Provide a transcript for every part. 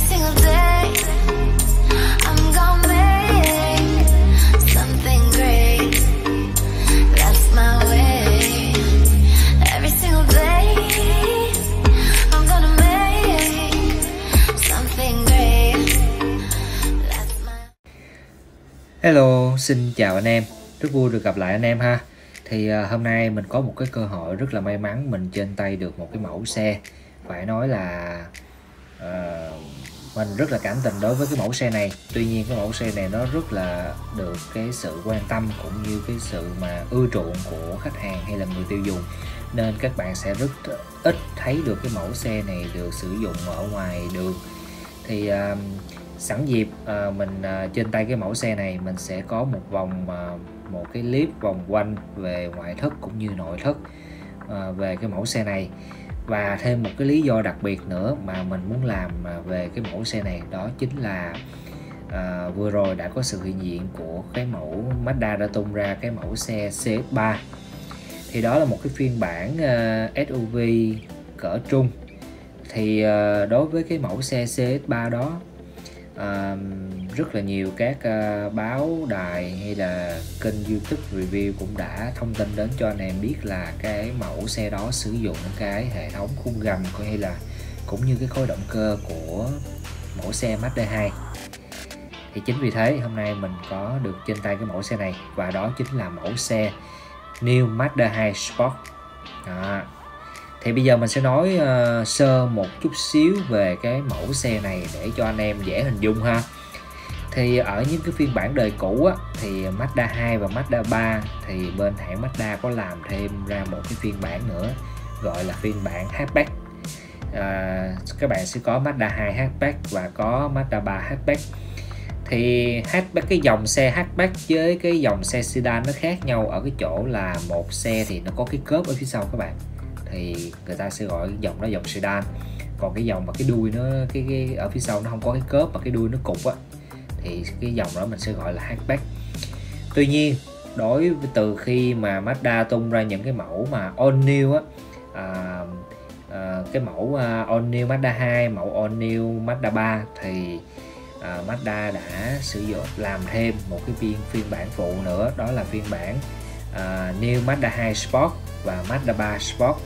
single day I'm gonna make something great. That's my way. Every single day I'm gonna make something great. That's my... Hello, xin chào anh em. Rất vui được gặp lại anh em ha. Thì hôm nay mình có một cái cơ hội rất là may mắn, mình trên tay được một cái mẫu xe. Phải nói là mình rất là cảm tình đối với cái mẫu xe này. Tuy nhiên cái mẫu xe này nó rất là được cái sự quan tâm cũng như cái sự mà ưa chuộng của khách hàng hay là người tiêu dùng, nên các bạn sẽ rất ít thấy được cái mẫu xe này được sử dụng ở ngoài đường. Thì sẵn dịp mình trên tay cái mẫu xe này, mình sẽ có một cái clip vòng quanh về ngoại thất cũng như nội thất về cái mẫu xe này. Và thêm một cái lý do đặc biệt nữa mà mình muốn làm về cái mẫu xe này, đó chính là vừa rồi đã có sự hiện diện của cái mẫu Mazda đã tung ra cái mẫu xe CX-3. Thì đó là một cái phiên bản SUV cỡ trung. Thì đối với cái mẫu xe CX-3 đó, rất là nhiều các báo đài hay là kênh YouTube review cũng đã thông tin đến cho anh em biết là cái mẫu xe đó sử dụng cái hệ thống khung gầm hay là cũng như cái khối động cơ của mẫu xe Mazda 2. Thì chính vì thế hôm nay mình có được trên tay cái mẫu xe này, và đó chính là mẫu xe New Mazda 2 Sport. Thì bây giờ mình sẽ nói sơ một chút xíu về cái mẫu xe này để cho anh em dễ hình dung ha. Thì ở những cái phiên bản đời cũ á, thì Mazda 2 và Mazda 3 thì bên hãng Mazda có làm thêm ra một cái phiên bản nữa gọi là phiên bản hatchback. Các bạn sẽ có Mazda 2 hatchback và có Mazda 3 hatchback. Thì hatchback, cái dòng xe hatchback với cái dòng xe sedan nó khác nhau ở cái chỗ là một xe thì nó có cái cớp ở phía sau các bạn, thì người ta sẽ gọi dòng đó dòng sedan. Còn cái dòng mà cái đuôi nó cái ở phía sau nó không có cái cớp mà cái đuôi nó cụt á, thì cái dòng đó mình sẽ gọi là hatchback. Tuy nhiên đối với từ khi mà Mazda tung ra những cái mẫu mà all new á, cái mẫu all new Mazda 2, mẫu all new Mazda 3 thì Mazda đã sử dụng làm thêm một cái phiên bản phụ nữa, đó là phiên bản New Mazda 2 Sport và Mazda 3 Sport.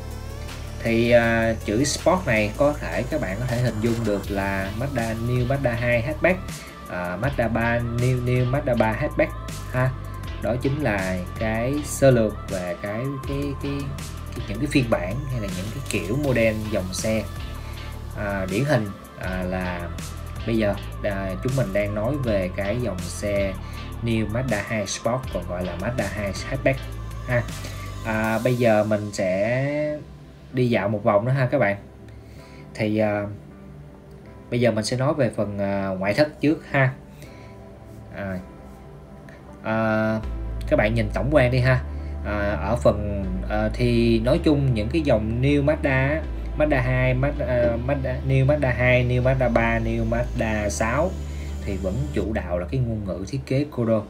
Thì chữ Sport này có thể các bạn có thể hình dung được là New Mazda 2 hatchback, Mazda 3 New Mazda 3 hatchback ha. Đó chính là cái sơ lược về những cái phiên bản hay là những cái kiểu model dòng xe điển hình. Là bây giờ chúng mình đang nói về cái dòng xe New Mazda 2 Sport, còn gọi là Mazda 2 hatchback ha. Bây giờ mình sẽ đi dạo một vòng nữa ha các bạn. Thì bây giờ mình sẽ nói về phần ngoại thất trước ha. Các bạn nhìn tổng quan đi ha. Ở phần thì nói chung những cái dòng New Mazda, Mazda 2, New Mazda 2, New Mazda 3, New Mazda 6 thì vẫn chủ đạo là cái ngôn ngữ thiết kế Kodo,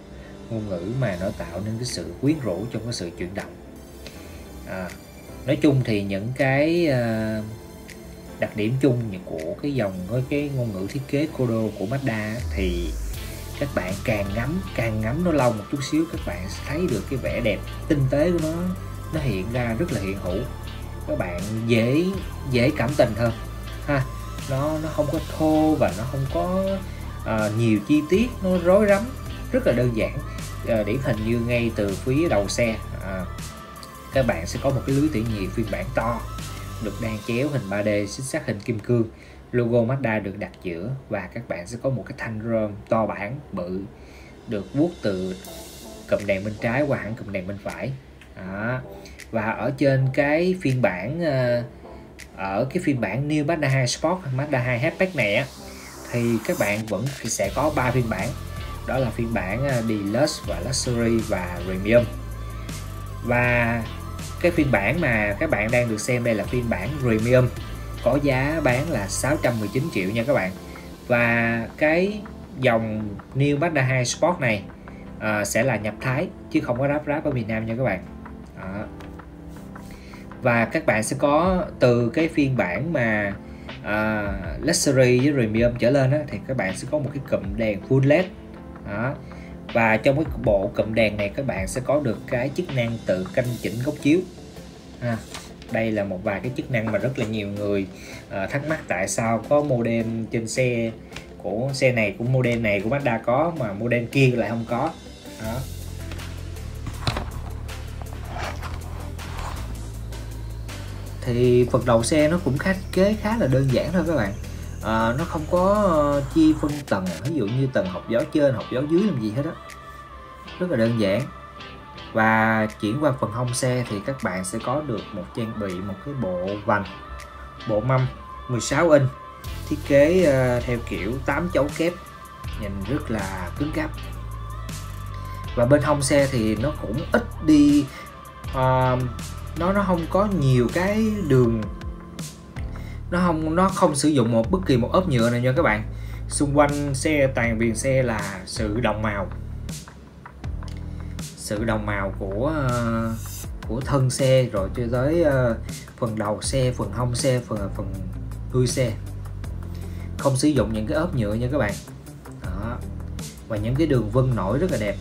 ngôn ngữ mà nó tạo nên cái sự quyến rũ trong cái sự chuyển động. Nói chung thì những cái đặc điểm chung của cái dòng với cái ngôn ngữ thiết kế Kodo của Mazda thì các bạn càng ngắm nó lâu một chút xíu, các bạn sẽ thấy được cái vẻ đẹp tinh tế của nó hiện ra rất là hiện hữu. Các bạn dễ cảm tình hơn ha. Nó không có thô và nó không có nhiều chi tiết, nó rối rắm, rất là đơn giản. Điển hình như ngay từ phía đầu xe các bạn sẽ có một cái lưới tỉ nhị phiên bản to được đan chéo hình 3D xích sắt hình kim cương, logo Mazda được đặt giữa, và các bạn sẽ có một cái thanh rơm to bản bự được vuốt từ cụm đèn bên trái qua hẳn cụm đèn bên phải. Và ở trên cái phiên bản New Mazda 2 Sport, Mazda 2 hatchback này á, thì các bạn vẫn sẽ có 3 phiên bản, đó là phiên bản Deluxe và Luxury và Premium. Và cái phiên bản mà các bạn đang được xem đây là phiên bản Premium, có giá bán là 619 triệu nha các bạn. Và cái dòng New Mazda 2 Sport này sẽ là nhập Thái chứ không có ráp ở miền Nam nha các bạn. Và các bạn sẽ có từ cái phiên bản mà Luxury với Premium trở lên á, thì các bạn sẽ có một cái cụm đèn full LED đó. Và trong cái bộ cụm đèn này các bạn sẽ có được cái chức năng tự canh chỉnh góc chiếu. Đây là một vài cái chức năng mà rất là nhiều người thắc mắc tại sao có modem trên xe của xe này, của model này của Mazda có mà model kia lại không có đó. Thì phần đầu xe nó cũng thiết kế khá là đơn giản thôi các bạn. Nó không có chia phân tầng, ví dụ như tầng hộc gió trên, hộc gió dưới làm gì hết á, rất là đơn giản. Và chuyển qua phần hông xe thì các bạn sẽ có được trang bị một cái bộ vành, bộ mâm 16 inch thiết kế theo kiểu 8 chấu kép, nhìn rất là cứng cáp. Và bên hông xe thì nó cũng ít đi, nó không có nhiều cái đường, nó không sử dụng bất kỳ một ốp nhựa này nha các bạn. Xung quanh xe, toàn viền xe là sự đồng màu của thân xe, rồi cho tới phần đầu xe, phần hông xe, phần đuôi xe, không sử dụng những cái ốp nhựa nha các bạn đó. Và những cái đường vân nổi rất là đẹp.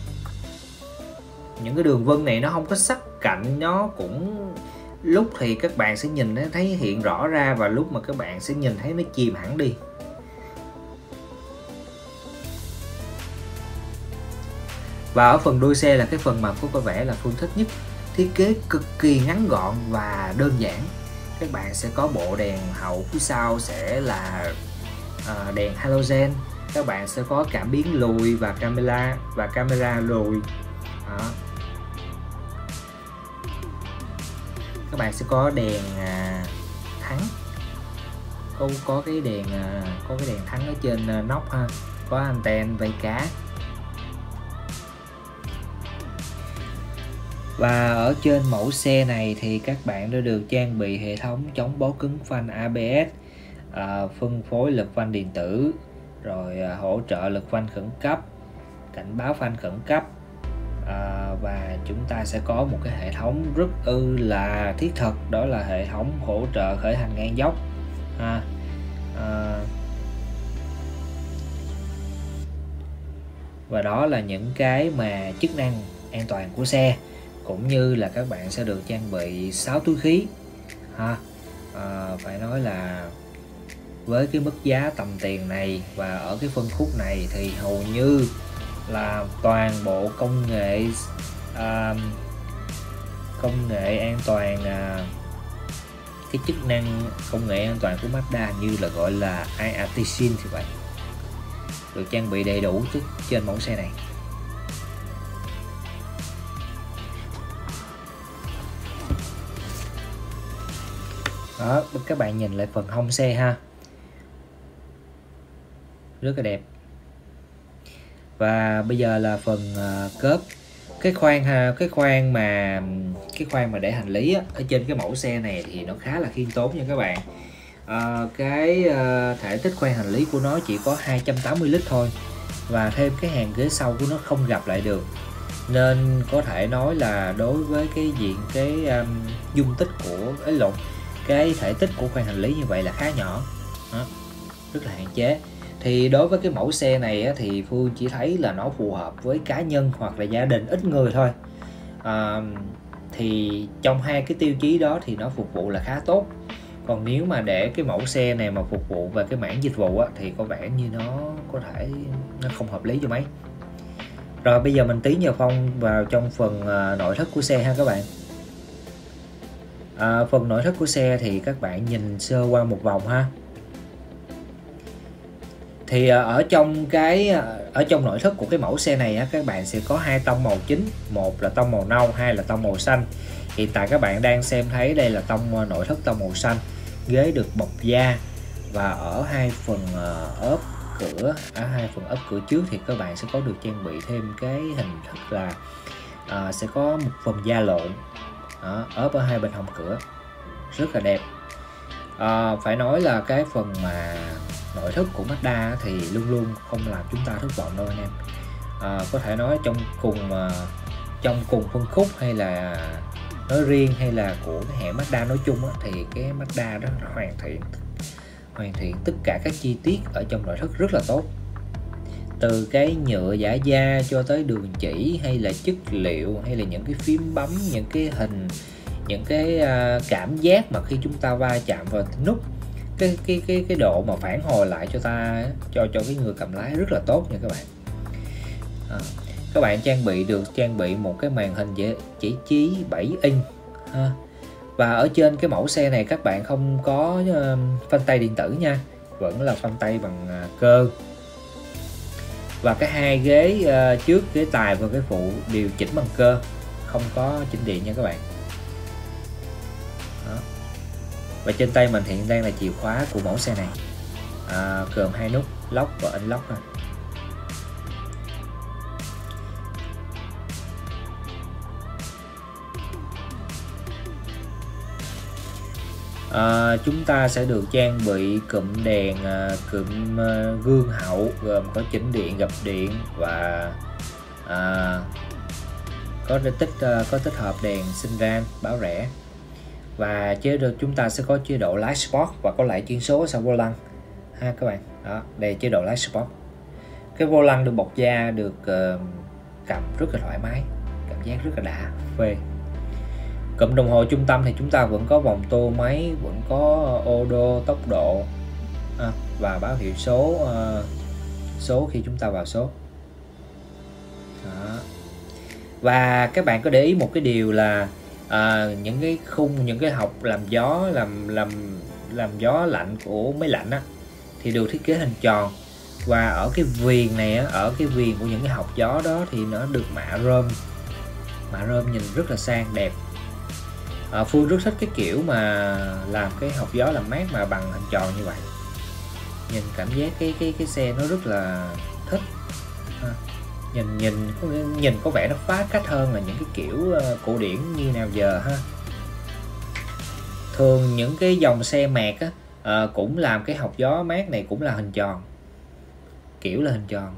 Những cái đường vân này nó không có sắc cạnh, nó cũng lúc thì các bạn sẽ nhìn thấy hiện rõ ra, và lúc mà các bạn sẽ nhìn thấy nó chìm hẳn đi. Và ở phần đuôi xe là cái phần mà có vẻ là Phương thích nhất, thiết kế cực kỳ ngắn gọn và đơn giản. Các bạn sẽ có bộ đèn hậu phía sau sẽ là đèn halogen, các bạn sẽ có cảm biến lùi và camera lùi đó. Các bạn sẽ có đèn thắng, có cái đèn thắng ở trên nóc ha, có anten vây cá. Và ở trên mẫu xe này thì các bạn đã được trang bị hệ thống chống bó cứng phanh ABS, phân phối lực phanh điện tử, rồi hỗ trợ lực phanh khẩn cấp, cảnh báo phanh khẩn cấp, và chúng ta sẽ có một cái hệ thống rất là thiết thực, đó là hệ thống hỗ trợ khởi hành ngang dốc. Và đó là những cái mà chức năng an toàn của xe, cũng như là các bạn sẽ được trang bị 6 túi khí phải nói là với cái mức giá tầm tiền này và ở cái phân khúc này thì hầu như là toàn bộ công nghệ an toàn, cái chức năng công nghệ an toàn của Mazda như là gọi là IATSIN thì vậy, được trang bị đầy đủ trên mẫu xe này. Đó, các bạn nhìn lại phần hông xe ha, rất là đẹp. Và bây giờ là phần cốp. Cái khoang mà để hành lý á, ở trên cái mẫu xe này thì nó khá là khiêm tốn nha các bạn. Thể tích khoang hành lý của nó chỉ có 280 lít thôi, và thêm cái hàng ghế sau của nó không gặp lại được, nên có thể nói là đối với dung tích của cái thể tích của khoang hành lý như vậy là khá nhỏ đó, rất là hạn chế. Thì đối với cái mẫu xe này á, thì Phương chỉ thấy là nó phù hợp với cá nhân hoặc là gia đình ít người thôi. Thì trong hai cái tiêu chí đó thì nó phục vụ là khá tốt. Còn nếu mà để cái mẫu xe này mà phục vụ về cái mảng dịch vụ á, thì có vẻ như nó có thể nó không hợp lý cho mấy. Rồi bây giờ mình tí nhờ Phong vào trong phần nội thất của xe ha các bạn. Phần nội thất của xe thì các bạn nhìn sơ qua một vòng ha. Thì ở trong nội thất của cái mẫu xe này á, các bạn sẽ có hai tông màu chính, một là tông màu nâu, hai là tông màu xanh. Hiện tại các bạn đang xem thấy đây là nội thất tông màu xanh, ghế được bọc da, và ở hai phần ốp cửa trước thì các bạn sẽ có được trang bị thêm cái hình thức là sẽ có một phần da lộn ốp ở hai bên hông cửa, rất là đẹp. Phải nói là cái phần mà nội thất của Mazda thì luôn luôn không làm chúng ta thất vọng đâu anh em. Có thể nói trong cùng phân khúc hay là nói riêng hay là của cái hãng Mazda nói chung á, thì cái Mazda đó hoàn thiện tất cả các chi tiết ở trong nội thất rất là tốt. Từ cái nhựa giả da cho tới đường chỉ, hay là chất liệu, hay là những cái phím bấm, những cái hình, những cái cảm giác mà khi chúng ta va chạm vào nút, cái độ mà phản hồi lại cho ta, cho cái người cầm lái rất là tốt nha các bạn. Các bạn trang bị một cái màn hình giải trí 7 inch ha. Và ở trên cái mẫu xe này các bạn không có phanh tay điện tử nha, vẫn là phanh tay bằng cơ. Và cái hai ghế trước, ghế tài và ghế phụ đều chỉnh bằng cơ, không có chỉnh điện nha các bạn. Đó. Và trên tay mình hiện đang là chìa khóa của mẫu xe này, gồm 2 nút lock và unlock ha. Chúng ta sẽ được trang bị cụm đèn, cụm gương hậu gồm có chỉnh điện, gập điện và có tích hợp đèn sinh ran báo rẽ. Và chúng ta sẽ có chế độ lái Sport và có lại chuyển số sau vô lăng ha các bạn. Đó, đây chế độ lái Sport. Cái vô lăng được bọc da, được cầm rất là thoải mái, cảm giác rất là đã phê. Cụm đồng hồ trung tâm thì chúng ta vẫn có vòng tua máy, vẫn có ô đô, tốc độ và báo hiệu số khi chúng ta vào số. Đó. Và các bạn có để ý một cái điều là những cái khung, những cái hộc làm gió lạnh của máy lạnh á, thì được thiết kế hình tròn. Và ở cái viền này, ở cái viền của những cái hộc gió đó thì nó được mạ rơm nhìn rất là sang đẹp. Phương rất thích cái kiểu mà làm cái hộc gió làm mát mà bằng hình tròn như vậy, nhìn cảm giác cái xe nó rất là thích. Nhìn có vẻ nó phá cách hơn là những cái kiểu cổ điển như nào giờ ha. Thường những cái dòng xe mạt á, cũng làm cái hộc gió mát này cũng là hình tròn, kiểu là hình tròn.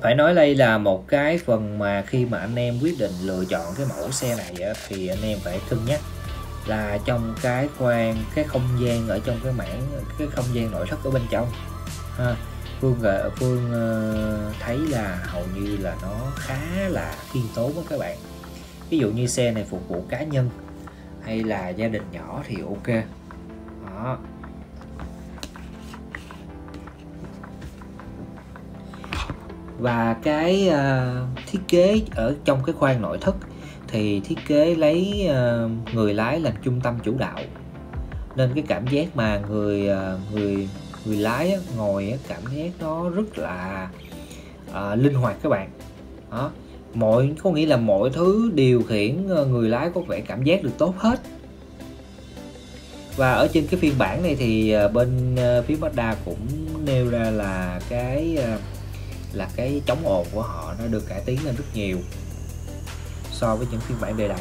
Phải nói đây là một cái phần mà khi mà anh em quyết định lựa chọn cái mẫu xe này á, thì anh em phải cân nhắc là trong cái không gian ở trong cái không gian nội thất ở bên trong ha. Phương thấy là hầu như là nó khá là khiêm tốn với các bạn. Ví dụ như xe này phục vụ cá nhân hay là gia đình nhỏ thì ok. Đó. Và cái thiết kế ở trong cái khoang nội thất thì thiết kế lấy người lái làm trung tâm chủ đạo, nên cái cảm giác mà người lái ngồi cảm giác nó rất là linh hoạt các bạn. Đó. Có nghĩa là mọi thứ điều khiển người lái có vẻ cảm giác được tốt hết. Và ở trên cái phiên bản này thì bên phía Mazda cũng nêu ra là cái chống ồn của họ nó được cải tiến lên rất nhiều so với những phiên bản đời đầu.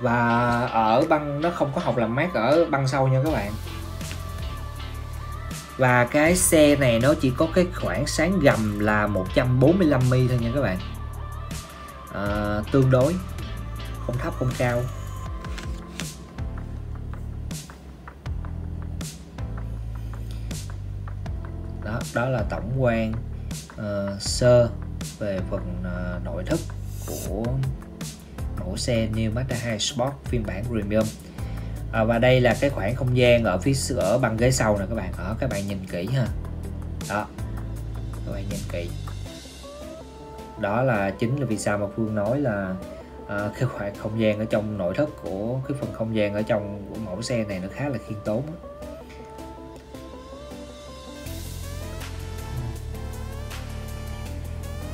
Và ở băng nó không có hộc làm mát ở băng sau nha các bạn. Và cái xe này nó chỉ có cái khoảng sáng gầm là 145mm thôi nha các bạn. Tương đối, không thấp không cao. Đó là tổng quan sơ về phần nội thất của mẫu xe New Mazda 2 Sport phiên bản Premium. Và đây là cái khoảng không gian ở băng ghế sau nè các bạn. Các bạn nhìn kỹ ha. Đó, các bạn nhìn kỹ. Đó là chính là vì sao mà Phương nói là cái khoảng không gian ở trong nội thất của cái phần không gian ở trong của mẫu xe này nó khá là khiêm tốn đó.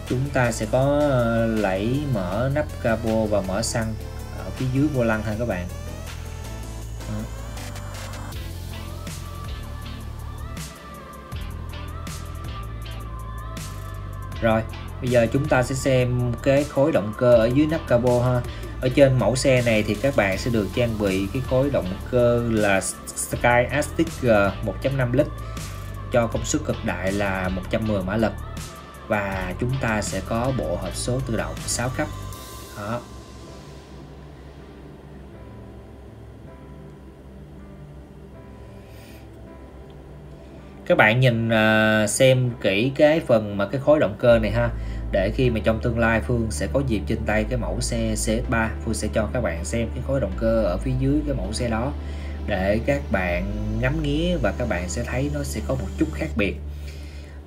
Chúng ta sẽ có lẫy mở nắp capo và mở xăng ở phía dưới vô lăng ha các bạn. Rồi bây giờ chúng ta sẽ xem cái khối động cơ ở dưới nắp capo ha. Ở trên mẫu xe này thì các bạn sẽ được trang bị cái khối động cơ là Sky Active G 1.5 lít cho công suất cực đại là 110 mã lực, và chúng ta sẽ có bộ hộp số tự động 6 cấp. Đó. Các bạn nhìn xem kỹ cái phần mà cái khối động cơ này ha, để khi mà trong tương lai Phương sẽ có dịp trên tay cái mẫu xe CS3, Phương sẽ cho các bạn xem cái khối động cơ ở phía dưới cái mẫu xe đó để các bạn ngắm nghía, và các bạn sẽ thấy nó sẽ có một chút khác biệt.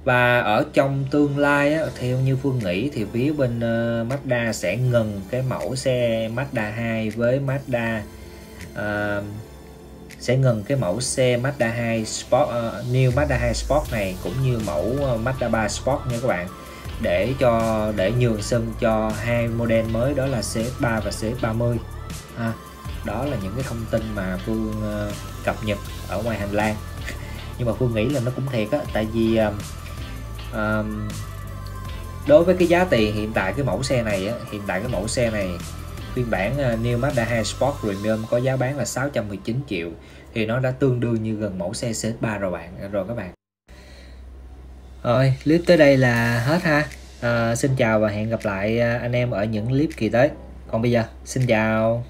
Và ở trong tương lai á, theo như Phương nghĩ thì phía bên Mazda sẽ ngừng cái mẫu xe Mazda 2 với Mazda sẽ ngừng cái mẫu xe Mazda 2 Sport, New Mazda 2 Sport này, cũng như mẫu Mazda 3 Sport nha các bạn, để nhường sân cho hai model mới, đó là CS3 và CS30. Đó là những cái thông tin mà Phương cập nhật ở ngoài hành lang. Nhưng mà Phương nghĩ là nó cũng thiệt á, tại vì đối với cái giá tiền hiện tại cái mẫu xe này á, phiên bản New Mazda 2 Sport Premium có giá bán là 619 triệu, thì nó đã tương đương như gần mẫu xe CS3 rồi các bạn. Rồi, clip tới đây là hết ha. Xin chào và hẹn gặp lại anh em ở những clip kỳ tới. Còn bây giờ, xin chào.